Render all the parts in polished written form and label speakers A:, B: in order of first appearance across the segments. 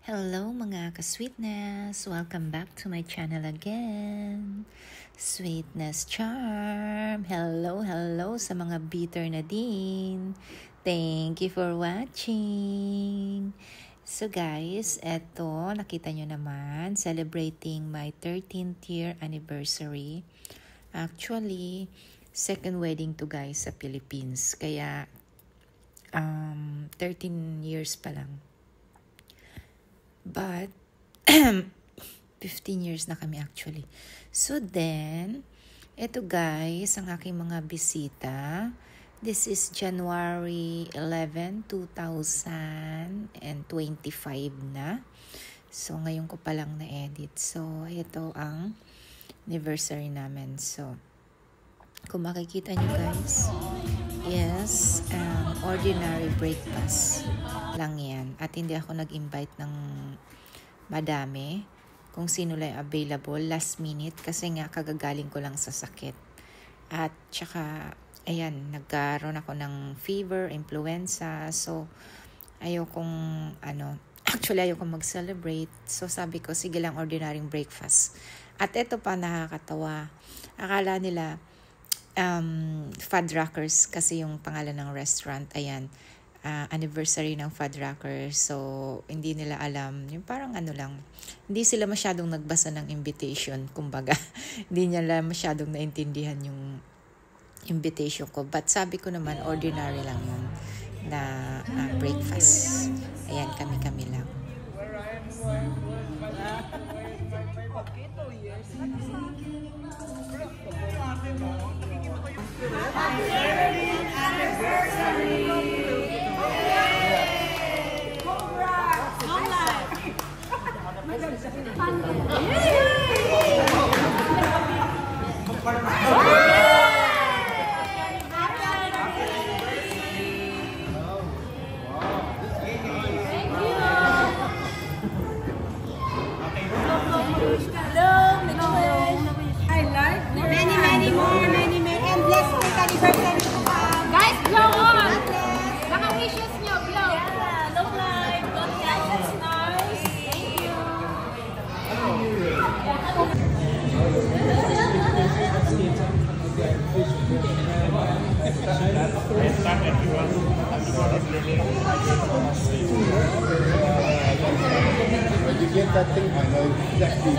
A: Hello mga ka-sweetness! Welcome back to my channel again. Sweetness Charm! Hello sa mga bitter na din. Thank you for watching. So guys, eto, nakita nyo naman, celebrating my 13th year anniversary. Actually, second wedding to guys sa Philippines. Kaya, 13 years pa lang. But, 15 years na kami actually. So then, eto guys, ang aking mga bisita. This is January 11, 2025 na. So, ngayon ko palang na-edit. So, ito ang anniversary namin. So, kung makikita nyo guys, yes, ordinary breakfast lang yan. At hindi ako nag-invite ng madami kung sino lang available last minute kasi nga kagagaling ko lang sa sakit. At tsaka, ayan, nagkaroon ako ng fever, influenza. So, ayokong mag-celebrate. So, sabi ko, sige lang, ordinary breakfast. At ito pa nakakatawa. Akala nila, Fuddruckers kasi yung pangalan ng restaurant. Ayan, anniversary ng Fuddruckers. So, hindi nila alam. Yung parang lang. Hindi sila masyadong nagbasa ng invitation. Kumbaga, hindi nila masyadong naintindihan yung invitation ko. But sabi ko naman, ordinary lang yun na breakfast. Ayan, kami-kami lang.
B: Happy anniversary! Congrats! Long life!
C: Many more, and blessed with anniversary to come.
B: Guys, blow on! Baka wishes nyo, blow! Yeah, long life, long life, that's nice. Thank you.
D: When you get that thing, I know exactly.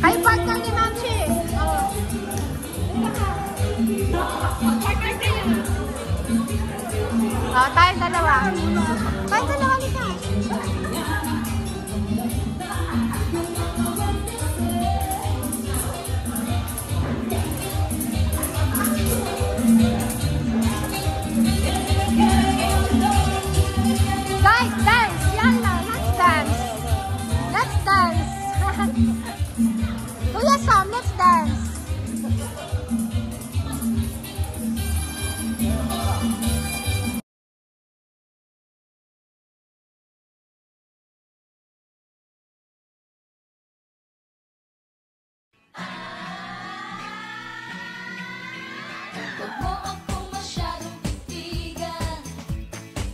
C: High five kang ni Mamsi! Tayong dalawa. Tayong dalawa nito. Guys, dance! Yan lang, let's dance! Kuya Sam, let's dance.
E: Huwag mo ako masyadong titigan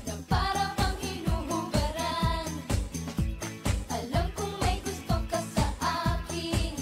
E: na para bang hinuhubaran. Alam kong may gusto ka sa akin.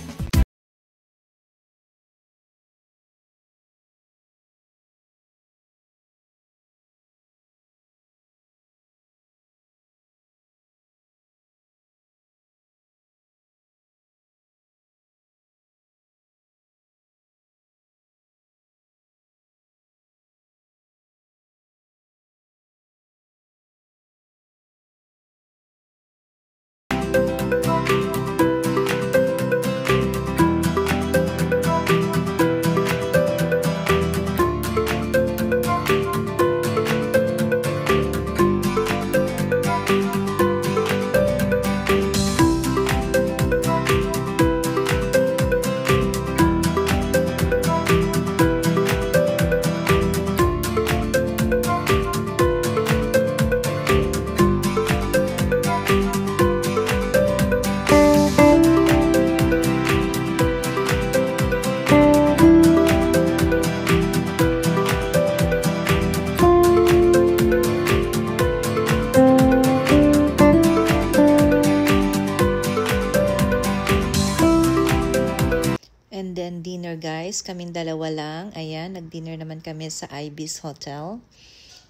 A: And then dinner guys, kaming dalawa lang. Ayan, nag-dinner naman kami sa Ibis Hotel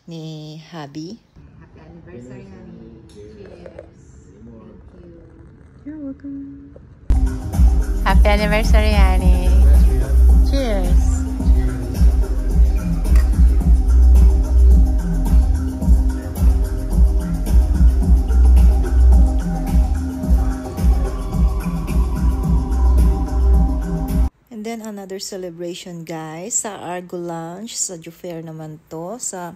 A: ni Habi. Happy anniversary, honey. Cheers. Thank you. You're welcome. Happy anniversary, honey. Cheers. And then another celebration guys sa Argo Lounge sa Jufair naman to sa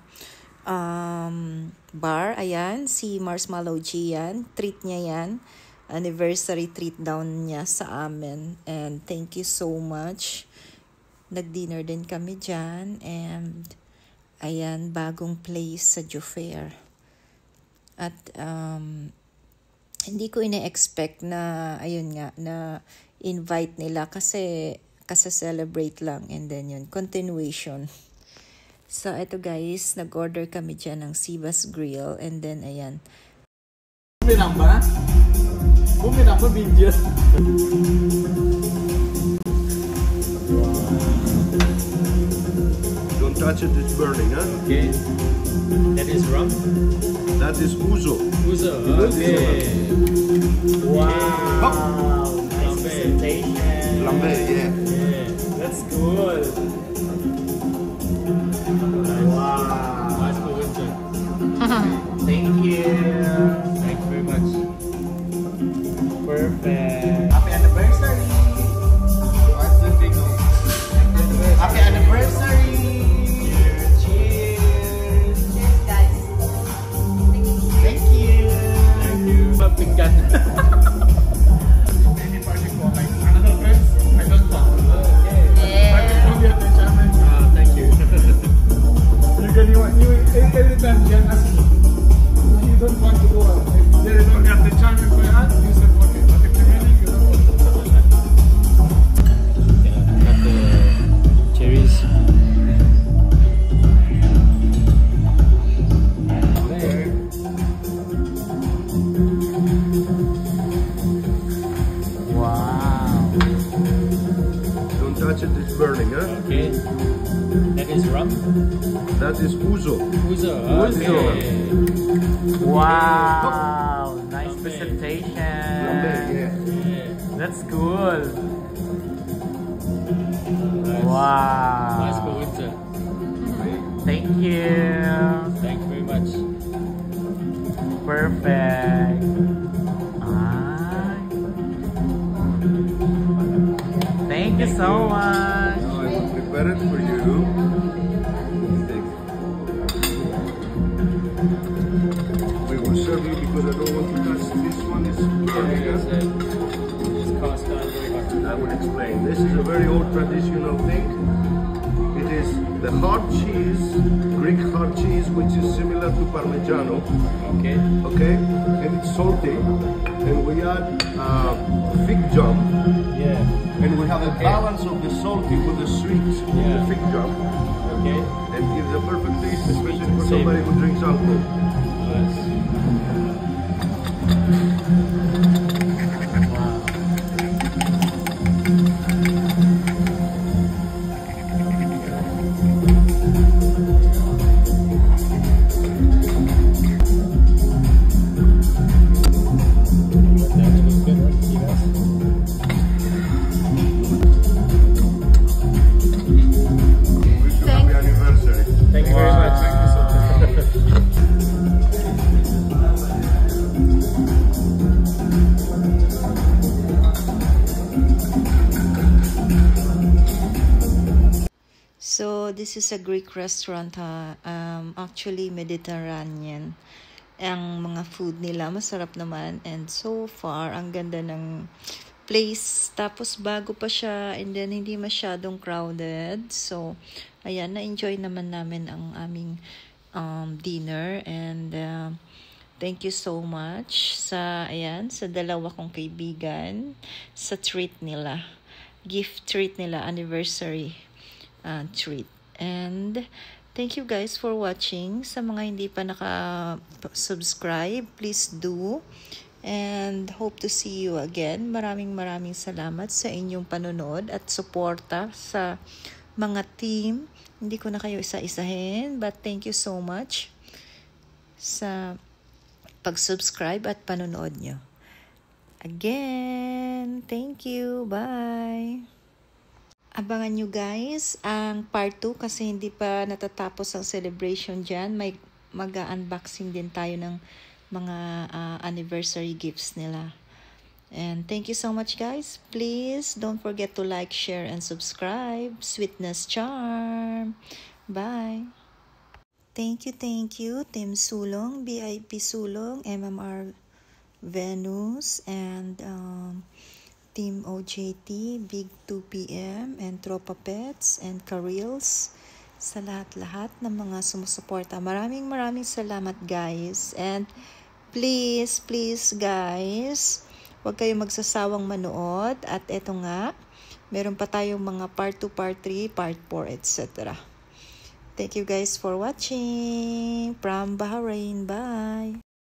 A: bar. Ayan, si Marshmallow G yan. Treat niya yan. Anniversary treat down niya sa amin. And thank you so much. Nag-dinner din kami dyan. And ayan, bagong place sa Jufair. At hindi ko ina-expect na, ayun nga, na invite nila kasi celebrate lang, and then yun, continuation. So, ito guys, nag-order kami dyan ng Sivas Grill, and then, ayan.
F: Bumirang ba? Bumirang ba, video?
D: Don't touch it, it's burning, huh?
F: Okay. That is rum?
D: That is ouzo.
F: Ouzo, okay. Wow. Nice presentation.
D: Lambe, yeah.
F: That's good. Wow. Nice for winter. Thank you. Thank you very much. Perfect. Happy anniversary.
D: What's the thing?
F: Happy anniversary. Cheers. Cheers.
C: Cheers, guys.
F: Thank you. Thank you. Pinggan. Any party for my another friends? I don't know. Thank you. Anytime Jan asks me, you don't want to go out. If they don't get the chance to go out, you support it. But if you're winning, you don't want to go out. Got the cherries. There. Wow.
D: Don't touch it, it's burning, huh?
F: Okay. That is rum?
D: That is ouzo.
F: Ouzo.
D: Ouzo.
F: Wow. Nice presentation.
D: Lambe, yeah.
F: That's cool. Wow. Nice for winter. Thank you. Thank you very much. Perfect. Thank you so much.
D: Now I will prepare it for you. We will serve you because I don't want to touch this one. It's burning, huh?
F: It's
D: I will explain. This is a very old traditional thing. It is the hard cheese, Greek hard cheese, which is similar to Parmigiano.
G: Okay.
D: Okay, and it's salty. And we add fig jam.
G: Yeah.
D: And we have a balance of the salty with the sweet in the fig jam.
G: Okay.
D: And gives a perfect taste, especially for
G: Same.
D: somebody who drinks alcohol.
G: Nice.
D: Wish you happy anniversary.
G: Thank you very much. Thank you so much.
A: So, this is a Greek restaurant ha. Actually, Mediterranean. Ang mga food nila, masarap naman. And so far, ang ganda ng place. Tapos, bago pa siya. And then, hindi masyadong crowded. So, ayan, na-enjoy naman namin ang aming dinner. And, thank you so much sa, ayan, sa dalawa kong kaibigan. Sa treat nila. Gift treat nila, anniversary treat. And thank you guys for watching. Sa mga hindi pa naka-subscribe, please do. And hope to see you again. Maraming salamat sa inyong panonood at suporta sa mga team. Hindi ko na kayo isa-isahin, but thank you so much sa pag-subscribe at panonood nyo. Again, thank you. Bye! Abangan nyo guys ang part 2 kasi hindi pa natatapos ang celebration dyan. May mag-unboxing din tayo ng mga anniversary gifts nila. And thank you so much guys. Please don't forget to like, share, and subscribe. Sweetness Charm. Bye! Thank you, Team Sulong, BIP Sulong, MMR Venus, and Team OJT, Big 2PM, and Tropa Pets, and Karils, sa lahat-lahat ng mga sumusuporta. Maraming salamat guys. And please guys, huwag kayong magsasawang manood. At eto nga, meron pa tayong mga part 2, part 3, part 4, etc. Thank you guys for watching from Bahrain. Bye!